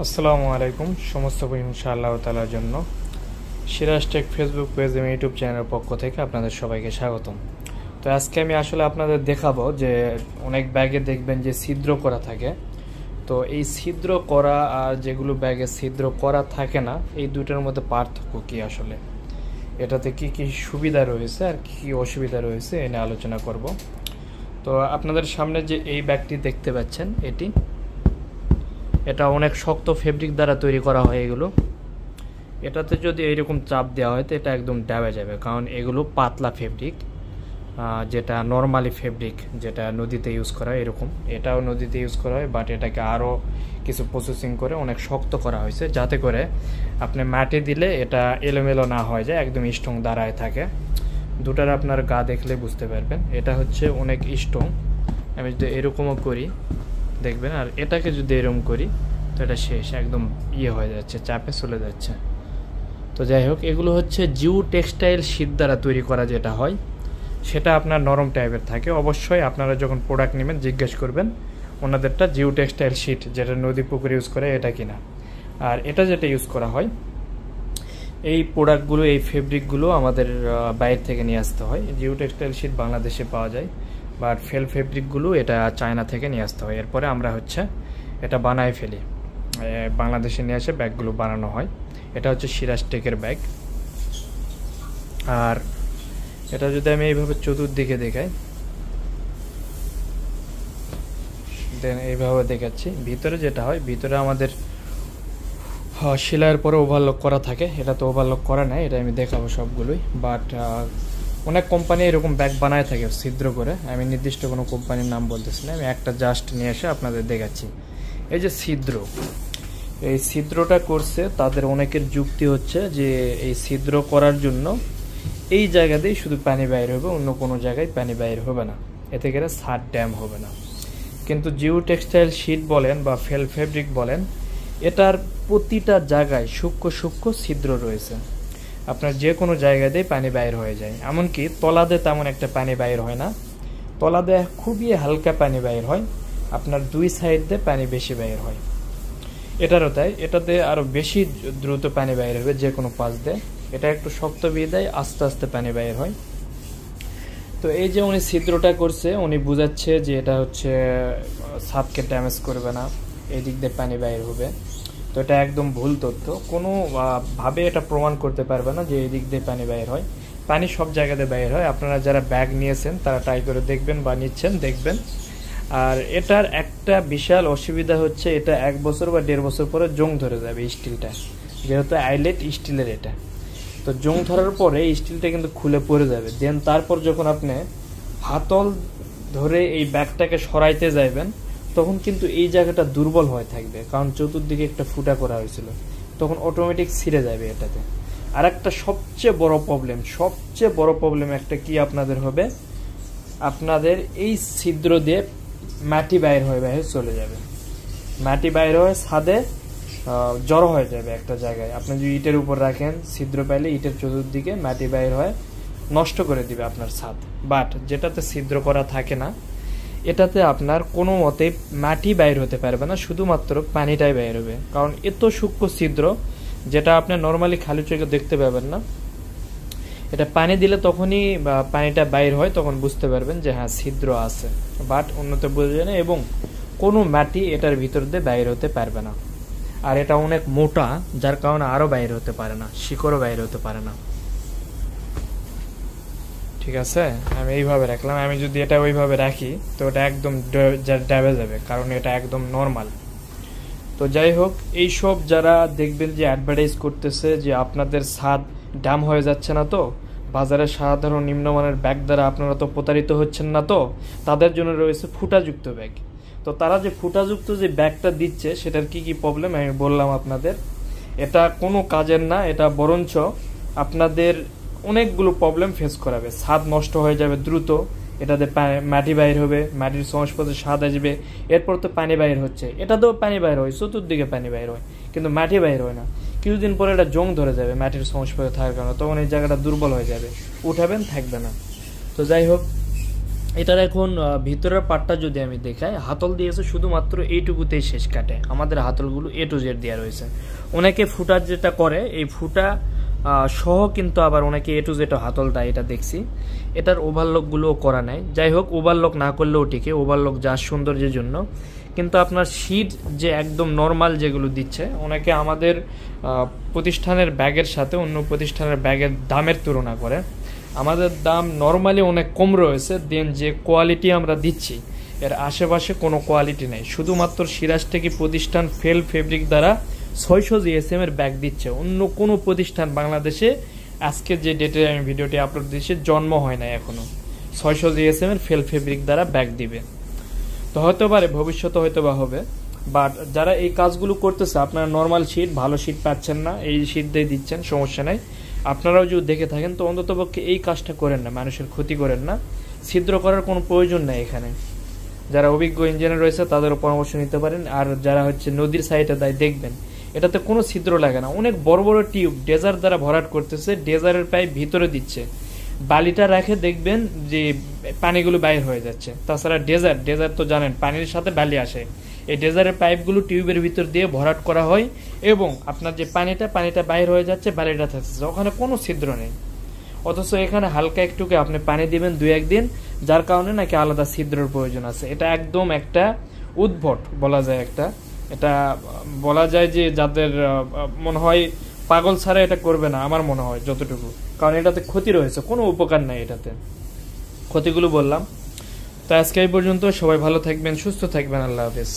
আসসালামু আলাইকুম। সমস্ত প্রশংসা আল্লাহ তাআলার জন্য। সিরাজ টেক ফেসবুক পেজ এবং ইউটিউব চ্যানেলের পক্ষ থেকে আপনাদের সবাইকে স্বাগতম। তো আজকে আমি আসলে আপনাদের দেখাবো যে অনেক ব্যাগে দেখবেন যে ছিদ্র করা থাকে। তো এই ছিদ্র করা আর যেগুলো ব্যাগে ছিদ্র করা থাকে না, এই দুটোর মধ্যে পার্থক্য কী, আসলে এটাতে কি কি সুবিধা রয়েছে আর কি অসুবিধা রয়েছে এ নিয়ে আলোচনা করব। তো আপনাদের সামনে যে এই ব্যাগটি দেখতে পাচ্ছেন, এটা অনেক শক্ত ফেব্রিক দ্বারা তৈরি করা হয়। এটাতে যদি এইরকম চাপ দেওয়া হয় তো এটা একদম ড্যাবে যাবে, কারণ এগুলো পাতলা ফেব্রিক, যেটা নর্মালি ফেব্রিক যেটা নদীতে ইউজ করা হয় এরকম, এটাও নদীতে ইউজ করা হয়, বাট এটাকে আরও কিছু প্রসেসিং করে অনেক শক্ত করা হয়েছে, যাতে করে আপনি মাটি দিলে এটা এলোমেলো না হয়ে যায়, একদম স্ট্রং দাঁড়ায় থাকে। দুটার আপনার গা দেখলে বুঝতে পারবেন এটা হচ্ছে অনেক স্ট্রং। আমি যদি এরকমও করি দেখবেন, আর এটাকে যদি এরকম করি তো এটা শেষ, একদম হয়ে যাচ্ছে, চাপে চলে যাচ্ছে। তো যাই হোক, এগুলো হচ্ছে জিও টেক্সটাইল শীট দ্বারা তৈরি করা যেটা হয়, সেটা আপনার নরম টাইপের থাকে। অবশ্যই আপনারা যখন প্রোডাক্ট নেবেন জিজ্ঞেস করবেন ওনাদেরটা জিও টেক্সটাইল শীট যেটা নদী পুকুরে ইউজ করে এটা কিনা। আর এটা যেটা ইউজ করা হয়, এই প্রোডাক্টগুলো এই ফেব্রিকগুলো আমাদের বাইরে থেকে নিয়ে আসতে হয়। জিও টেক্সটাইল শীট বাংলাদেশে পাওয়া যায়, বাট ফেব্রিকগুলো এটা চায়না থেকে নিয়ে আসতে হয়। এরপরে আমরা এটা বানায় ফেলি, বাংলাদেশে নিয়ে এসে ব্যাগগুলো বানানো হয়। এটা হচ্ছে সিরাজ টেকের ব্যাগ। আর এটা যদি আমি এইভাবে চতুর্দিকে দেখাই, দেন এইভাবে দেখাচ্ছি, ভিতরে যেটা হয়, ভিতরে আমাদের সেলাইয়ের পরে ওভারলক করা থাকে। এটা তো ওভারলক করা নাই, এটা আমি দেখাবো সবগুলোই। বাট অনেক কোম্পানি এরকম ব্যাগ বানায় থাকে ছিদ্র করে, আমি নির্দিষ্ট কোনো কোম্পানির নাম বলতেছি না, আমি একটা জাস্ট নিয়ে এসে আপনাদের দেখাচ্ছি। এই যে ছিদ্র, এই ছিদ্রটা করছে তাদের অনেকের যুক্তি হচ্ছে যে এই ছিদ্র করার জন্য এই জায়গাতেই শুধু পানি বাইর হবে, অন্য কোনো জায়গায় পানি বাইর হবে না, এতে করে ছাদ ড্যাম হবে না। কিন্তু জিও টেক্সটাইল শীট বলেন বা ফেব্রিক বলেন, এটার প্রতিটা জায়গায় সূক্ষ্ম সূক্ষ্ম ছিদ্র রয়েছে। আপনার যে কোনো জায়গাতেই পানি বাইর হয়ে যায়, এমনকি তলাতে তেমন একটা পানি বাইর হয় না, তলাতে খুবই হালকা পানি বাইর হয়, আপনার দুই সাইড দিয়ে পানি বেশি বাইর হয়। এটারও তাই, এটাতে আরও বেশি দ্রুত পানি বাইর হবে যে কোনো পাশ দিয়ে, এটা একটু শক্ত বিদায় আস্তে আস্তে পানি বাইর হয়। তো এই যে উনি ছিদ্রটা করছে, উনি বুঝাচ্ছে যে এটা হচ্ছে ছাদকে ড্যামেজ করবে না, এই দিক দিয়ে পানি বাইর হবে। তো এটা একদম ভুল তথ্য, কোনো ভাবে এটা প্রমাণ করতে পারবে না যে এই দিক দিয়ে পানি বাইর হয়। পানি সব জায়গাতে বাইর হয়, আপনারা যারা ব্যাগ নিয়েছেন তারা ট্রাই করে দেখবেন বা নিচ্ছেন দেখবেন। আর এটার একটা বিশাল অসুবিধা হচ্ছে, এটা 1 বছর বা 1.5 বছর পরে জং ধরে যাবে স্টিলটা, যেহেতু আইলেট স্টিলের এটা। তো জং ধরার পরে স্টিলটা কিন্তু খুলে পড়ে যাবে। দেন তারপর যখন আপনি হাতল ধরে এই ব্যাগটাকে সরাইতে যাইবেন, তখন কিন্তু এই জায়গাটা দুর্বল হয়ে থাকবে, কারণ চতুর্দিকে একটা ফুটা করা হয়েছিল, তখন অটোমেটিক ছিঁড়ে যাবে এটাতে। আর একটা সবচেয়ে বড় প্রবলেম একটা কি আপনাদের হবে, আপনাদের এই ছিদ্র দিয়ে মাটি বাইর হয়ে চলে যাবে, মাটি বাইর হয়ে ছাদে জড়ো হয়ে যাবে একটা জায়গায়। আপনি যদি ইটের উপর রাখেন, ছিদ্র পাইলে ইটের চতুর্দিকে মাটি বাইর হয়ে নষ্ট করে দিবে আপনার ছাদ। বাট যেটাতে ছিদ্র করা থাকে না, এটাতে আপনার কোনো মতে মাটি বাইর হতে পারবে না, শুধুমাত্র পানিটাই বাইর হবে, কারণ এত সূক্ষ্ম ছিদ্র যেটা আপনি নর্মালি খালি চোখে দেখতে পাবেন না। এটা পানি দিলে তখনই পানিটা বাইর হয়, তখন বুঝতে পারবেন যে হ্যাঁ ছিদ্র আছে, বাট অন্যতে বোঝা যায় না, এবং কোনো মাটি এটার ভিতর দিয়ে বাইর হতে পারবে না। আর এটা অনেক মোটা, যার কারণে আরও বাইর হতে পারে না, শিকড়ও বাইর হতে পারে না। ঠিক আছে, আমি এইভাবে রাখলাম, আমি যদি এটা ওইভাবে রাখি তো এটা একদম ড্যাবে যাবে, কারণ এটা একদম নর্মাল। তো যাই হোক, এইসব যারা দেখবেন যে অ্যাডভার্টাইজ করতেছে যে আপনাদের ছাদ ড্যাম হয়ে যাচ্ছে না, তো বাজারে সাধারণ নিম্নমানের ব্যাগ দ্বারা আপনারা তো প্রতারিত হচ্ছেন না, তো তাদের জন্য রয়েছে ফুটাযুক্ত ব্যাগ। তো তারা যে ফুটাযুক্ত যে ব্যাগটা দিচ্ছে, সেটার কি কি প্রবলেম আমি বললাম আপনাদের। এটা কোনো কাজের না, এটা বরঞ্চ আপনাদের অনেকগুলো প্রবলেম ফেস করাবে। ছাদ নষ্ট হয়ে যাবে দ্রুত, এটাতে মাটি বাইর হবে, মাটির সংস্পর্শে স্বাদ আসবে, এরপর তো পানি বাইর হচ্ছে, এটাতেও পানি বাইর হয়, চতুর্দিকে পানি বাইর হয়, কিন্তু মাটি বাইর হয় না। কিছুদিন পরে এটা জং ধরে যাবে মাটির সংস্পর্শে থাকার কারণে, তখন এই জায়গাটা দুর্বল হয়ে যাবে, উঠাবেন থাকবে না। তো যাই হোক, এটার এখন ভিতরের পার্টটা যদি আমি দেখাই, হাতল দিয়েছে শুধুমাত্র এইটুকুতেই শেষ কাটে। আমাদের হাতলগুলো A to Z দেওয়া রয়েছে। অনেকে ফুটার যেটা করে, এই ফুটা সহ কিন্তু আবার অনেকে A to Z হাতল দেয়, এটা দেখছি। এটার ওভারলকগুলোও করা নাই। যাই হোক, ওভারলক না করলেও টিকে, ওভারলক যা সৌন্দর্যের জন্য। কিন্তু আপনার শীট যে একদম নর্মাল যেগুলো দিচ্ছে, অনেকে আমাদের প্রতিষ্ঠানের ব্যাগের সাথে অন্য প্রতিষ্ঠানের ব্যাগের দামের তুলনা করে। আমাদের দাম নর্মালি অনেক কম রয়েছে, দেন যে কোয়ালিটি আমরা দিচ্ছি এর আশেপাশে কোনো কোয়ালিটি নেই। শুধুমাত্র সিরাজ টেকি প্রতিষ্ঠান ফেল ফেব্রিক দ্বারা 600 GSM এর ব্যাগ দিচ্ছে। অন্য কোনো প্রতিষ্ঠান বাংলাদেশে আজকে যে ডেটে আমি ভিডিওটি আপলোড দিচ্ছি জন্ম হয় না এখনো 600 GSM এর ফেল ফেব্রিক দ্বারা ব্যাগ দিবে। তো হতে পারে ভবিষ্যতে হয়তো বা হবে, বাট যারা এই কাজগুলো করতেছে, আপনারা নর্মাল শীট ভালো শীট পাচ্ছেন না, এই শীট দিয়ে দিচ্ছেন, সমস্যা নাই। আপনারাও যদি দেখে থাকেন তো অন্ততপক্ষে এই কাজটা করেন না, মানুষের ক্ষতি করেন না। ছিদ্র করার কোনো প্রয়োজন নেই এখানে। যারা অভিজ্ঞ ইঞ্জিনিয়ার রয়েছে তাদেরও পরামর্শ নিতে পারেন। আর যারা হচ্ছে নদীর সাইডে দেয় দেখবেন এটাতে কোনো ছিদ্র লাগে না। অনেক বড় বড় টিউব ডেজার দ্বারা ভরাট করতেছে, ডেজারের পাইপ ভিতরে দিচ্ছে, বালিটা রাখে দেখবেন যে পানিগুলো বাইর হয়ে যাচ্ছে। তাছাড়া ডেজার তো জানেন পানির সাথে বালি আসে, এই ডেজারের পাইপগুলো টিউবের ভিতর দিয়ে ভরাট করা হয় এবং আপনার যে পানিটা বাইর হয়ে যাচ্ছে, বালিটা থাকছে, ওখানে কোনো ছিদ্র নেই। অথচ এখানে হালকা একটুকে আপনি পানি দিবেন 2-1 দিন, যার কারণে নাকি আলাদা ছিদ্রের প্রয়োজন আছে। এটা একদম একটা উদ্ভট বলা যায়, এটা বলা যায় যে যাদের মনে হয় পাগল ছাড়া এটা করবে না, আমার মনে হয় যতটুকু, কারণ এটাতে ক্ষতি রয়েছে, কোনো উপকার নাই এটাতে। ক্ষতিগুলো বললাম। তো আজকে এই পর্যন্ত, সবাই ভালো থাকবেন, সুস্থ থাকবেন, আল্লাহ হাফেজ।